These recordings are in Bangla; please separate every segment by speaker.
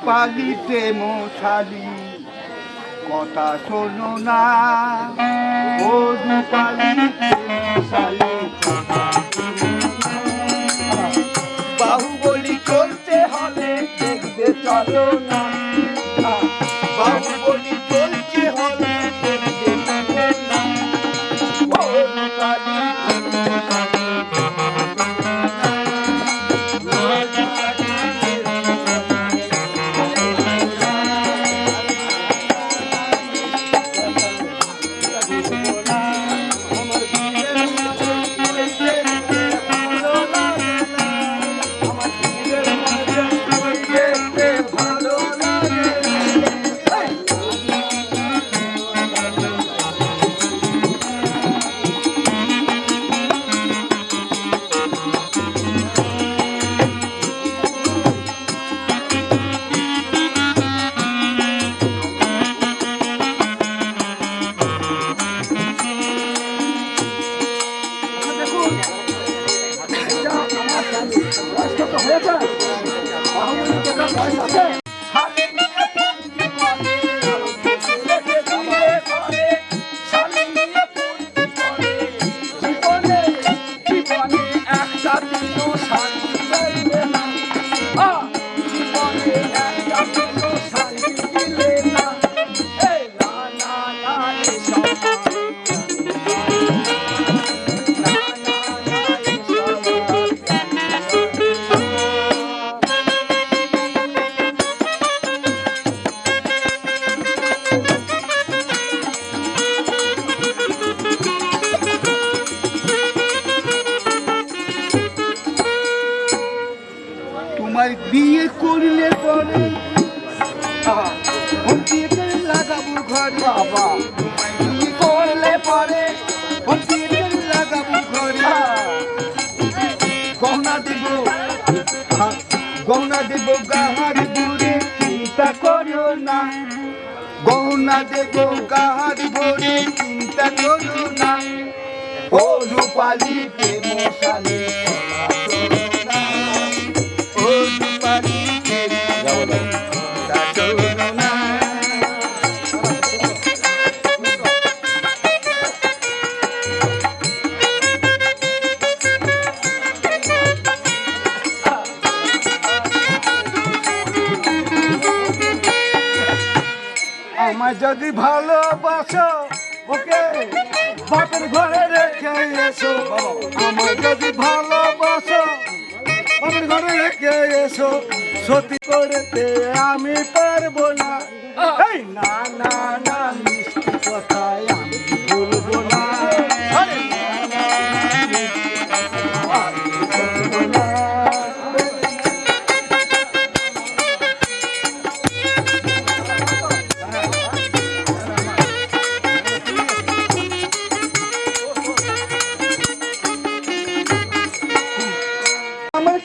Speaker 1: রূপালিতে মশালি কথা শোনো না, ও রূপালিতে মশালি বাহুবলি চলতে হলে দেখতে চলো না, বাহুবলি চলতে হলে দেখতে চলো না, ও রূপালিতে বিয়ে করলে পরে লাগাবো ঘরে, বাবা বিয়ে করলে পরে লাগাবো ঘরে, গহনা দেব গহনা দেব গাহার দূরে চিন্তা করো না, গহনা দেব গাহার ভরে চিন্তা করো না, ও রূপালিতে মশালি আমায় যদি ভালোবাসো ওকে বাপের ঘরে রেখে এসো, আমায় যদি ভালোবাসো বাপের ঘরে রেখে এসো, সত্যি করতে আমি পারবো না, এই না না না মিষ্টি কথায় আমি বলবো না,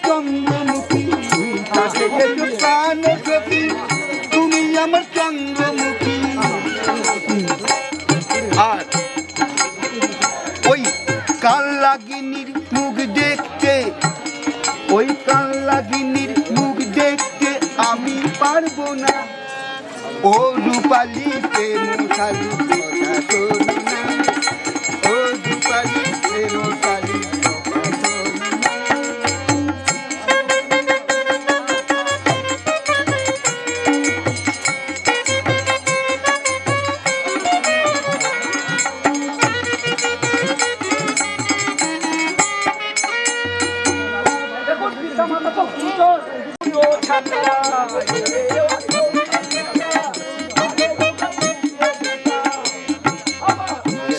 Speaker 1: চন্দ্রমুখী তুমি আমার চন্দ্রমুখী, আর ওই কালনাগিনীর মুখ দেখতে, ওই কালনাগিনীর মুখ দেখতে আমি পারবো না, ও রূপালিতে মশালি কথা শোনো না, ও রূপালিতে মশালি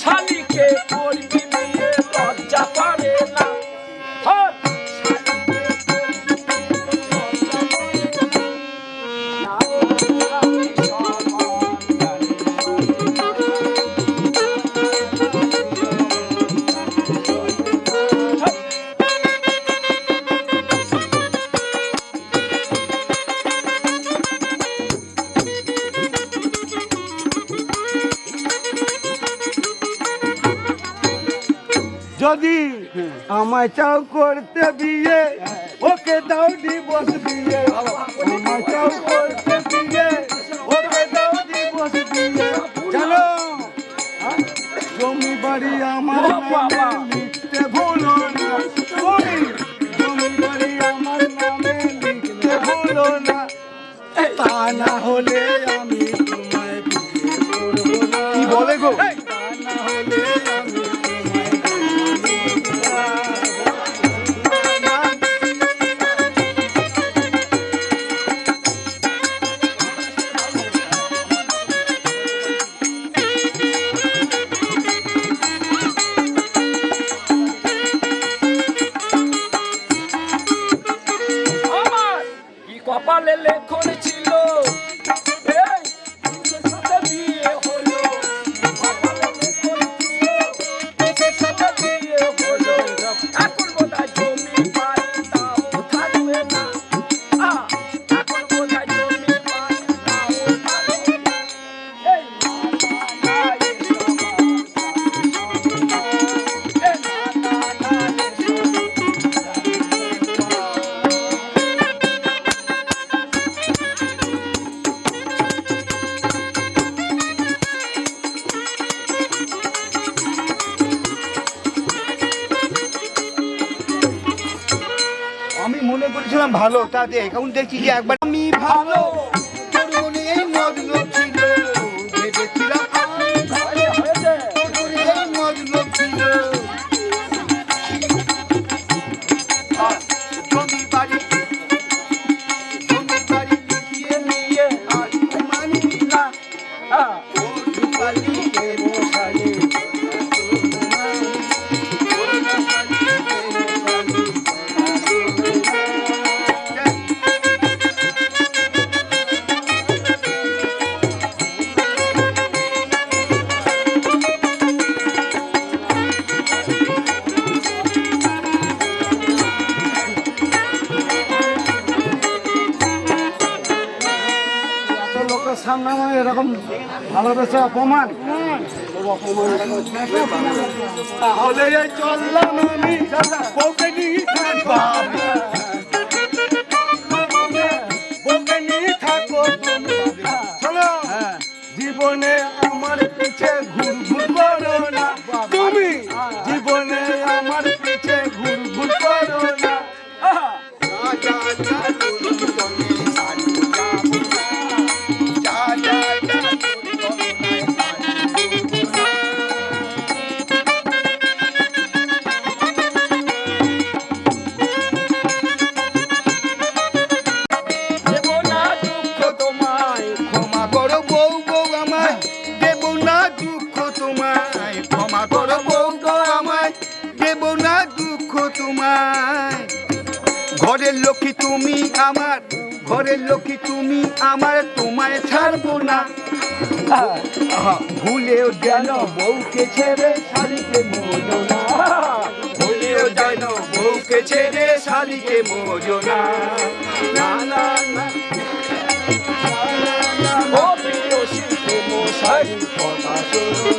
Speaker 1: শালিকে করবি নিয়ে লজ্জা পারে না, যদি আমায় চাও করতে বিয়ে ওকে দাও ডিভোর্স দিয়ে, আমায় চাও করতে তা না হলে আমি তোমায় বিয়ে করবো না।
Speaker 2: কি বলে গো?
Speaker 1: তা না হলে আমি
Speaker 3: কপালে লেখন ছিল এই কিসের সাথে বিয়ে হলো কপালে লেখন ছিল কিসের সাথে বিয়ে হলো এখন বোধহয় জমি বাড়ি তাও থাকবে না এখন বোধহয় জমি বাড়ি তাও থাকবে না এই
Speaker 2: আমি মনে করেছিলাম ভালো, তাতে এখন দেখছি যে একবার আমি ভালো তোর মনে এই মগ্ন ছিল, ভেবেছিলাম আমি
Speaker 3: হয়েছে
Speaker 2: তোর এই মগ্ন ছিল। জমি বাড়ি লিখিয়ে নিয়ে আর মানি না, বাড়িতে মশারি
Speaker 1: লোকের সামনে আমার এরকম ভালোবেসে অপমান
Speaker 2: তাহলে এই চললাম আমি বউকে নিয়ে থাকবো, বউকে নিয়ে থাকো তুমি। শোনো, জীবনে আমার পিছে ঘুর ঘুর করো না তুমি, জীবনে আমার পিছে ঘুর ঘুর করো না। যা, যা, তুমি জমি সারি যাবো না। যা, যা, যা, তুমি জমি সারি যাবো না।
Speaker 3: দেব না দুঃখ তোমায়
Speaker 2: ক্ষমা করো বউ গো আমায়, দেব না দুঃখ তোমায়, ক্ষমা করো বউ গো আমায়, দেব না দুঃখ তোমায়। ঘরের লক্ষ্মী তুমি আমার, ঘরের লক্ষ্মী তুমি আমার, তোমায় ছাড়বো না। ভুলেও যেন বউকে ছেড়ে শালিকে মোজো না, ভুলেও যেন বউকে ছেড়ে শালিকে মোজো না। না না না
Speaker 3: ও প্রিয় শিল্পী মশাই কথা শোনো